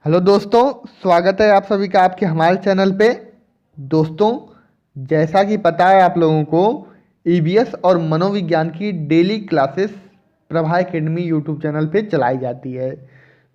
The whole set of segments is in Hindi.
हेलो दोस्तों, स्वागत है आप सभी का आपके हमारे चैनल पे। दोस्तों, जैसा कि पता है आप लोगों को, ईवीएस और मनोविज्ञान की daily classes Prabha academy YouTube channel पे चलाई जाती है,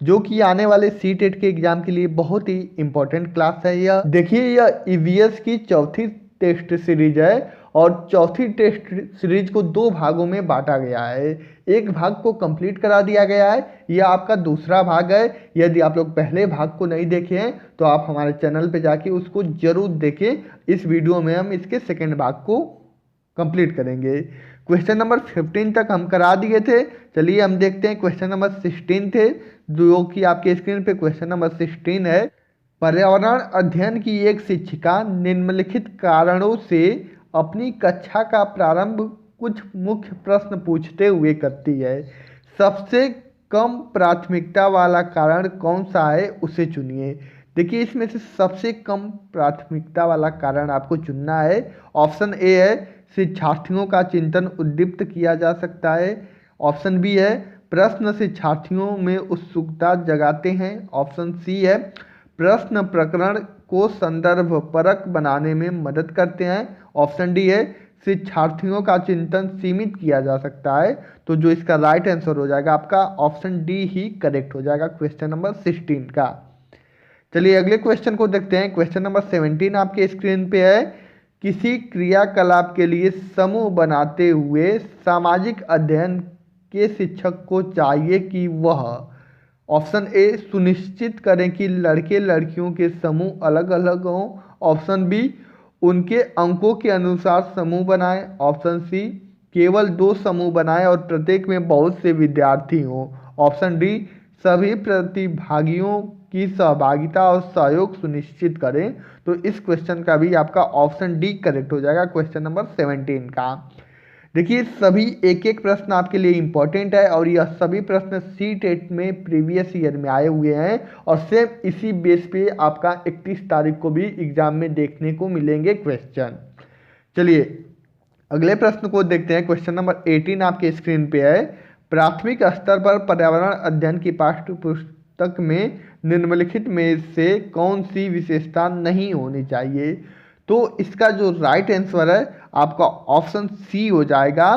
जो कि आने वाले सी टेट के एग्ज़ाम के लिए बहुत ही इम्पोर्टेंट क्लास है। यह देखिए, यह ईवीएस की चौथी टेस्ट सीरीज है और चौथी टेस्ट सीरीज को दो भागों में बांटा गया है। एक भाग को कंप्लीट करा दिया गया है, यह आपका दूसरा भाग है। यदि आप लोग पहले भाग को नहीं देखे हैं तो आप हमारे चैनल पे जाके उसको जरूर देखें। इस वीडियो में हम इसके सेकेंड भाग को कंप्लीट करेंगे। क्वेश्चन नंबर 15 तक हम करा दिए थे। चलिए हम देखते हैं क्वेश्चन नंबर 16 थे, जो कि आपके स्क्रीन पे क्वेश्चन नंबर 16 है। पर्यावरण अध्ययन की एक शिक्षिका निम्नलिखित कारणों से अपनी कक्षा का प्रारंभ कुछ मुख्य प्रश्न पूछते हुए करती है। सबसे कम प्राथमिकता वाला कारण कौन सा है, उसे चुनिए। देखिए, इसमें से सबसे कम प्राथमिकता वाला कारण आपको चुनना है। ऑप्शन ए है शिक्षार्थियों का चिंतन उद्दीप्त किया जा सकता है। ऑप्शन बी है प्रश्न शिक्षार्थियों में उत्सुकता जगाते हैं। ऑप्शन सी है प्रश्न प्रकरण को संदर्भ परक बनाने में मदद करते हैं। ऑप्शन डी है शिक्षार्थियों का चिंतन सीमित किया जा सकता है। तो जो इसका राइट आंसर हो जाएगा आपका ऑप्शन डी ही करेक्ट हो जाएगा क्वेश्चन नंबर 16 का। चलिए अगले क्वेश्चन को देखते हैं। क्वेश्चन नंबर 17 आपके स्क्रीन पे है। किसी क्रियाकलाप के लिए समूह बनाते हुए सामाजिक अध्ययन के शिक्षक को चाहिए कि वह ऑप्शन ए सुनिश्चित करें कि लड़के लड़कियों के समूह अलग अलग हों। ऑप्शन बी उनके अंकों के अनुसार समूह बनाएं। ऑप्शन सी केवल दो समूह बनाएं और प्रत्येक में बहुत से विद्यार्थी हों। ऑप्शन डी सभी प्रतिभागियों की सहभागिता और सहयोग सुनिश्चित करें। तो इस क्वेश्चन का भी आपका ऑप्शन डी करेक्ट हो जाएगा क्वेश्चन नंबर 17 का। देखिए, सभी एक एक प्रश्न आपके लिए इंपॉर्टेंट है और यह सभी प्रश्न सी टेट में प्रीवियस ईयर में आए हुए हैं और सेम इसी बेस पे आपका 31 तारीख को भी एग्जाम में देखने को मिलेंगे क्वेश्चन। चलिए अगले प्रश्न को देखते हैं। क्वेश्चन नंबर 18 आपके स्क्रीन पे है। प्राथमिक स्तर पर पर्यावरण अध्ययन की पाठ्य पुस्तक में निम्नलिखित में से कौन सी विशेषता नहीं होनी चाहिए। तो इसका जो राइट आंसर है आपका ऑप्शन सी हो जाएगा।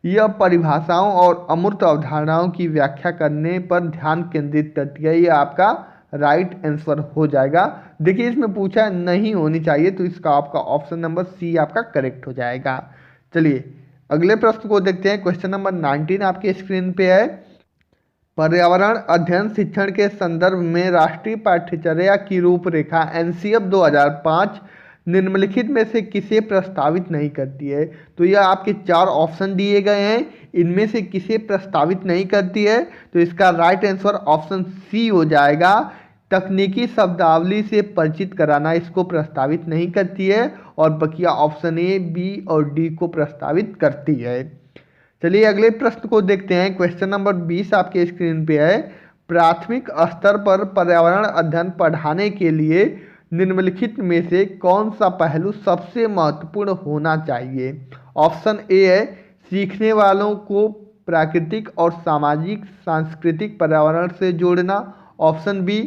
यह परिभाषाओं और अमूर्त अवधारणाओं की व्याख्या करने पर ध्यान केंद्रित करती है। यह आपका राइट आंसर हो जाएगा। देखिए, इसमें पूछा है नहीं होनी चाहिए, तो इसका आपका ऑप्शन नंबर सी आपका करेक्ट हो जाएगा। चलिए अगले प्रश्न को देखते हैं। क्वेश्चन नंबर 19 आपके स्क्रीन पे है। पर्यावरण अध्ययन शिक्षण के संदर्भ में राष्ट्रीय पाठ्यचर्या की रूपरेखा एनसीएफ 2005 निम्नलिखित में से किसे प्रस्तावित नहीं करती है। तो यह आपके चार ऑप्शन दिए गए हैं, इनमें से किसे प्रस्तावित नहीं करती है। तो इसका राइट आंसर ऑप्शन सी हो जाएगा। तकनीकी शब्दावली से परिचित कराना इसको प्रस्तावित नहीं करती है और बकिया ऑप्शन ए, बी और डी को प्रस्तावित करती है। चलिए अगले प्रश्न को देखते हैं। क्वेश्चन नंबर 20 आपके स्क्रीन पे है। प्राथमिक स्तर पर पर्यावरण अध्ययन पढ़ाने के लिए निम्नलिखित में से कौन सा पहलू सबसे महत्वपूर्ण होना चाहिए। ऑप्शन ए है सीखने वालों को प्राकृतिक और सामाजिक सांस्कृतिक पर्यावरण से जोड़ना। ऑप्शन बी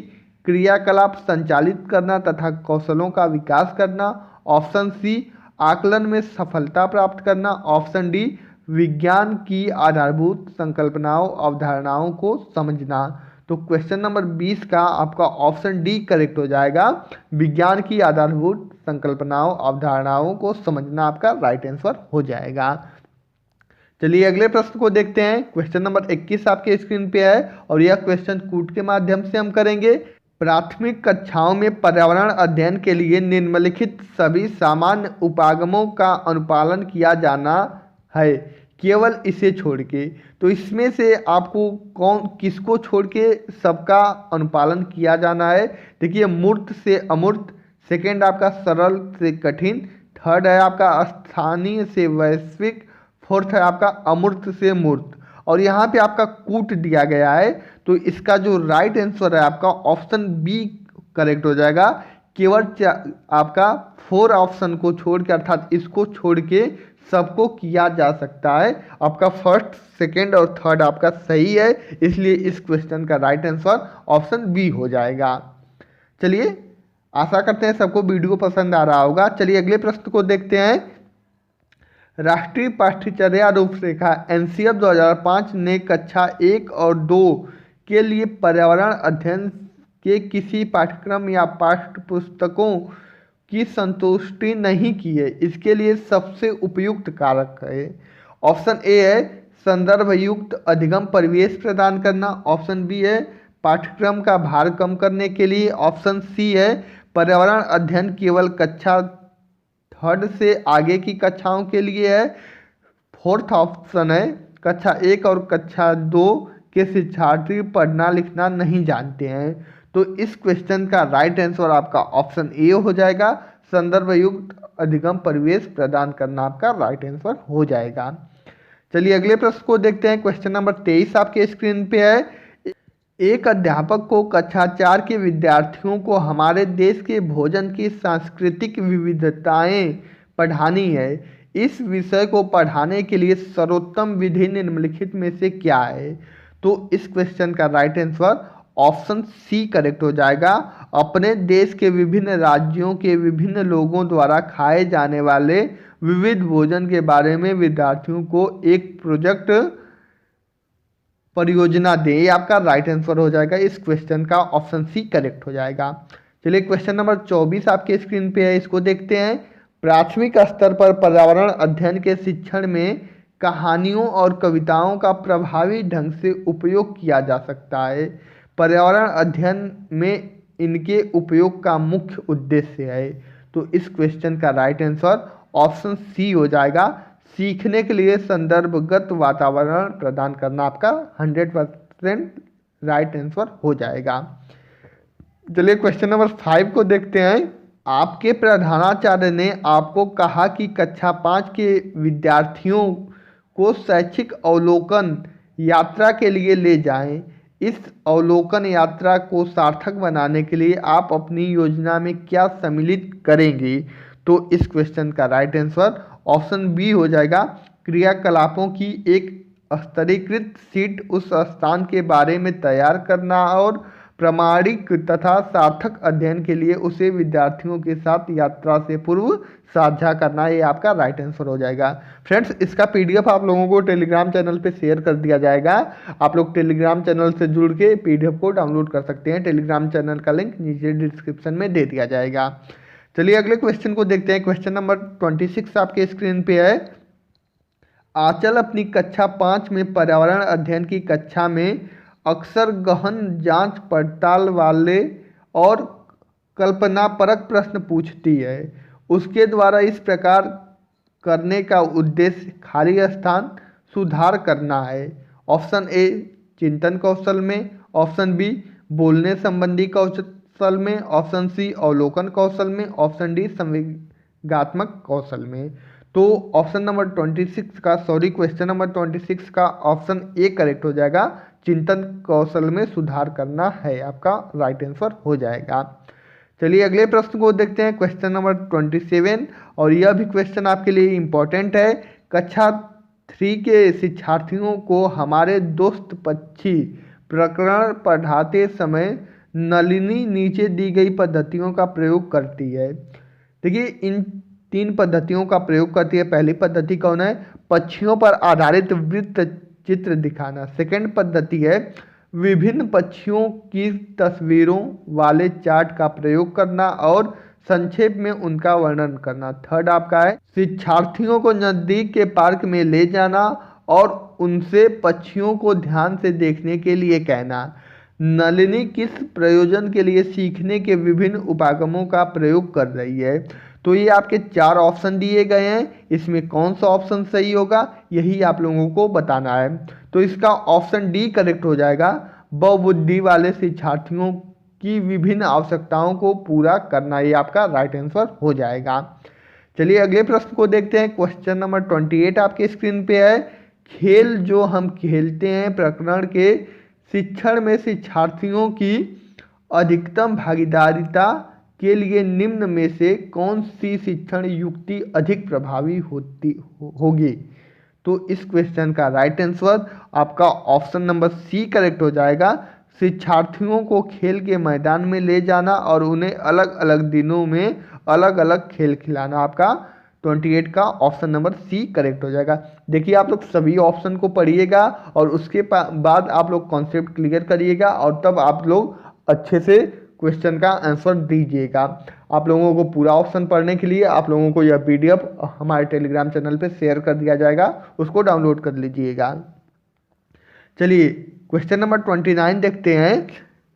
क्रियाकलाप संचालित करना तथा कौशलों का विकास करना। ऑप्शन सी आकलन में सफलता प्राप्त करना। ऑप्शन डी विज्ञान की आधारभूत संकल्पनाओं अवधारणाओं को समझना। तो क्वेश्चन नंबर 20 का आपका ऑप्शन डी करेक्ट हो जाएगा। विज्ञान की आधारभूत संकल्पनाओं अवधारणाओं को समझना आपका राइट आंसर हो जाएगा। चलिए अगले प्रश्न को देखते हैं। क्वेश्चन नंबर 21 आपके स्क्रीन पे है और यह क्वेश्चन कूट के माध्यम से हम करेंगे। प्राथमिक कक्षाओं में पर्यावरण अध्ययन के लिए निम्नलिखित सभी सामान्य उपागमों का अनुपालन किया जाना है, केवल इसे छोड़ के। तो इसमें से आपको कौन किसको छोड़ के सबका अनुपालन किया जाना है। देखिए, मूर्त से अमूर्त, सेकेंड आपका सरल से कठिन, थर्ड है आपका स्थानीय से वैश्विक, फोर्थ है आपका अमूर्त से मूर्त और यहाँ पे आपका कूट दिया गया है। तो इसका जो राइट आंसर है आपका ऑप्शन बी करेक्ट हो जाएगा। केवल आपका 4 ऑप्शन को छोड़ के अर्थात इसको छोड़ के सबको किया जा सकता है। आपका फर्स्ट, सेकंड और थर्ड आपका सही है, इसलिए इस क्वेश्चन का राइट आंसर ऑप्शन बी हो जाएगा। चलिए, आशा करते हैं सबको वीडियो पसंद आ रहा होगा। चलिए अगले प्रश्न को देखते हैं। राष्ट्रीय पाठ्यचर्या रूपरेखा एनसीएफ 2005 ने कक्षा 1 और 2 के लिए पर्यावरण अध्ययन के किसी पाठ्यक्रम या पाठ्य पुस्तकों की संतुष्टि नहीं की है। इसके लिए सबसे उपयुक्त कारक है। ऑप्शन ए है संदर्भ युक्त अधिगम परिवेश प्रदान करना। ऑप्शन बी है पाठ्यक्रम का भार कम करने के लिए। ऑप्शन सी है पर्यावरण अध्ययन केवल कक्षा थर्ड से आगे की कक्षाओं के लिए है। फोर्थ ऑप्शन है कक्षा 1 और कक्षा 2 के शिक्षार्थी पढ़ना लिखना नहीं जानते हैं। तो इस क्वेश्चन का राइट आंसर आपका ऑप्शन ए हो जाएगा। संदर्भ युक्त अधिगम परिवेश प्रदान करना आपका राइट आंसर हो जाएगा। चलिए अगले प्रश्न को देखते हैं। क्वेश्चन नंबर 23 आपके स्क्रीन पे है। एक अध्यापक को कक्षा 4 के विद्यार्थियों को हमारे देश के भोजन की सांस्कृतिक विविधताएं पढ़ानी है। इस विषय को पढ़ाने के लिए सर्वोत्तम विधि निम्नलिखित में से क्या है? तो इस क्वेश्चन का right answer option C correct हो जाएगा। अपने देश के विभिन्न राज्यों के विभिन्न लोगों द्वारा खाए जाने वाले विविध भोजन के बारे में विद्यार्थियों को एक प्रोजेक्ट परियोजना दें। ये आपका राइट आंसर हो जाएगा। इस क्वेश्चन का ऑप्शन सी करेक्ट हो जाएगा। चलिए क्वेश्चन नंबर 24 आपके स्क्रीन पे है, इसको देखते हैं। प्राथमिक स्तर पर पर्यावरण अध्ययन के शिक्षण में कहानियों और कविताओं का प्रभावी ढंग से उपयोग किया जा सकता है। पर्यावरण अध्ययन में इनके उपयोग का मुख्य उद्देश्य है। तो इस क्वेश्चन का राइट आंसर ऑप्शन सी हो जाएगा। सीखने के लिए संदर्भगत वातावरण प्रदान करना आपका 100% राइट आंसर हो जाएगा। चलिए क्वेश्चन नंबर 5 को देखते हैं। आपके प्रधानाचार्य ने आपको कहा कि कक्षा 5 के विद्यार्थियों को शैक्षिक अवलोकन यात्रा के लिए ले जाएं। इस अवलोकन यात्रा को सार्थक बनाने के लिए आप अपनी योजना में क्या सम्मिलित करेंगे? तो इस क्वेश्चन का राइट आंसर ऑप्शन बी हो जाएगा। क्रियाकलापों की एक स्तरीकृत सीट उस स्थान के बारे में तैयार करना और प्रामाणिक तथा सार्थक अध्ययन के लिए उसे विद्यार्थियों के साथ यात्रा से पूर्व साझा करना। ये आपका राइट आंसर हो जाएगा। फ्रेंड्स, इसका पीडीएफ आप लोगों को टेलीग्राम चैनल पे शेयर कर दिया जाएगा। आप लोग टेलीग्राम चैनल से जुड़ के पीडीएफ को डाउनलोड कर सकते हैं। टेलीग्राम चैनल का लिंक नीचे डिस्क्रिप्शन में दे दिया जाएगा। चलिए अगले क्वेश्चन को देखते हैं। क्वेश्चन नंबर 26 आपके स्क्रीन पे है। आंचल अपनी कक्षा 5 में पर्यावरण अध्ययन की कक्षा में अक्सर गहन जांच पड़ताल वाले और कल्पनापरक प्रश्न पूछती है। उसके द्वारा इस प्रकार करने का उद्देश्य खाली स्थान सुधार करना है। ऑप्शन ए चिंतन कौशल में। ऑप्शन बी बोलने संबंधी कौशल में। ऑप्शन सी अवलोकन कौशल में। ऑप्शन डी संवेगात्मक कौशल में। तो ऑप्शन नंबर 26 का क्वेश्चन नंबर 26 का ऑप्शन ए करेक्ट हो जाएगा। चिंतन कौशल में सुधार करना है आपका राइट आंसर हो जाएगा। चलिए अगले प्रश्न को देखते हैं। क्वेश्चन नंबर 27 और यह भी क्वेश्चन आपके लिए इम्पोर्टेंट है। कक्षा 3 के शिक्षार्थियों को हमारे दोस्त पक्षी प्रकरण पढ़ाते समय नलिनी नीचे दी गई पद्धतियों का प्रयोग करती है। देखिए इन 3 पद्धतियों का प्रयोग करती है। पहली पद्धति कौन है? पक्षियों पर आधारित वृत्त चित्र दिखाना। सेकंड पद्धति है विभिन्न पक्षियों की तस्वीरों वाले चार्ट का प्रयोग करना और संक्षेप में उनका वर्णन करना। थर्ड आपका है शिक्षार्थियों को नज़दीक के पार्क में ले जाना और उनसे पक्षियों को ध्यान से देखने के लिए कहना। नलिनी किस प्रयोजन के लिए सीखने के विभिन्न उपागमों का प्रयोग कर रही है? तो ये आपके 4 ऑप्शन दिए गए हैं। इसमें कौन सा ऑप्शन सही होगा यही आप लोगों को बताना है। तो इसका ऑप्शन डी करेक्ट हो जाएगा। बहुबुद्धि वाले शिक्षार्थियों की विभिन्न आवश्यकताओं को पूरा करना, ये आपका राइट आंसर हो जाएगा। चलिए अगले प्रश्न को देखते हैं। क्वेश्चन नंबर 28 आपके स्क्रीन पे है। खेल जो हम खेलते हैं प्रकरण के शिक्षण में शिक्षार्थियों की अधिकतम भागीदारिता के लिए निम्न में से कौन सी शिक्षण युक्ति अधिक प्रभावी होगी। तो इस क्वेश्चन का राइट आंसर आपका ऑप्शन नंबर सी करेक्ट हो जाएगा। शिक्षार्थियों को खेल के मैदान में ले जाना और उन्हें अलग अलग दिनों में अलग अलग खेल खिलाना, आपका 28 का ऑप्शन नंबर सी करेक्ट हो जाएगा। देखिए आप लोग सभी ऑप्शन को पढ़िएगा और उसके बाद आप लोग कॉन्सेप्ट क्लियर करिएगा और तब आप लोग अच्छे से क्वेश्चन का आंसर दीजिएगा। आप लोगों को पूरा ऑप्शन पढ़ने के लिए आप लोगों को यह पीडीएफ हमारे टेलीग्राम चैनल पे शेयर कर दिया जाएगा, उसको डाउनलोड कर लीजिएगा। चलिए क्वेश्चन नंबर 29 देखते हैं।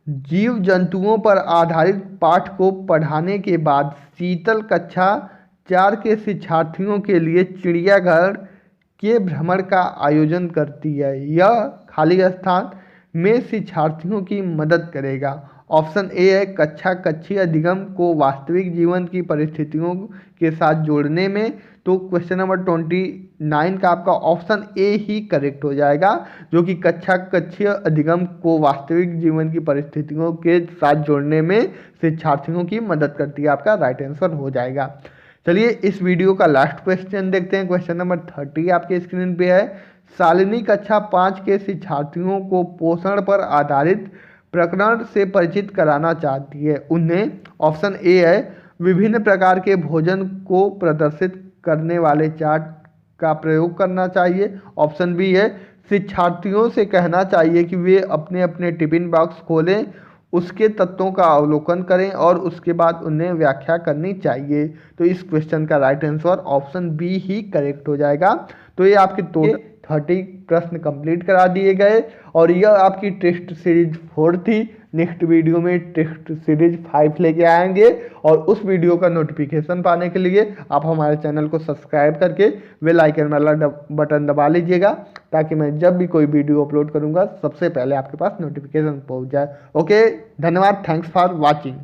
जीव जंतुओं पर आधारित पाठ को पढ़ाने के बाद शीतल कक्षा 4 के शिक्षार्थियों के लिए चिड़ियाघर के भ्रमण का आयोजन करती है। यह खाली स्थान में शिक्षार्थियों की मदद करेगा। ऑप्शन ए है कक्षा कक्षीय अधिगम को वास्तविक जीवन की परिस्थितियों के साथ जोड़ने में। तो क्वेश्चन नंबर 29 का आपका ऑप्शन ए ही करेक्ट हो जाएगा, जो कि कक्षा कक्षीय अधिगम को वास्तविक जीवन की परिस्थितियों के साथ जोड़ने में शिक्षार्थियों की मदद करती है, आपका राइट आंसर हो जाएगा। चलिए इस वीडियो का लास्ट क्वेश्चन देखते हैं। क्वेश्चन नंबर 30 आपके स्क्रीन पे है। शालिनी कक्षा 5 के शिक्षार्थियों को पोषण पर आधारित प्रकरण से परिचित कराना चाहती है। उन्हें ऑप्शन ए है विभिन्न प्रकार के भोजन को प्रदर्शित करने वाले चार्ट का प्रयोग करना चाहिए। ऑप्शन बी है शिक्षार्थियों से कहना चाहिए कि वे अपने अपने टिफिन बॉक्स खोलें, उसके तत्वों का अवलोकन करें और उसके बाद उन्हें व्याख्या करनी चाहिए। तो इस क्वेश्चन का राइट आंसर ऑप्शन बी ही करेक्ट हो जाएगा। तो ये आपके टोटल 30 प्रश्न कंप्लीट करा दिए गए और यह आपकी टेस्ट सीरीज 4 थी। नेक्स्ट वीडियो में टेस्ट सीरीज 5 लेके आएंगे और उस वीडियो का नोटिफिकेशन पाने के लिए आप हमारे चैनल को सब्सक्राइब करके बेल आइकन वाला बटन दबा लीजिएगा, ताकि मैं जब भी कोई वीडियो अपलोड करूंगा सबसे पहले आपके पास नोटिफिकेशन पहुंच जाए। ओके, धन्यवाद, थैंक्स फॉर वॉचिंग।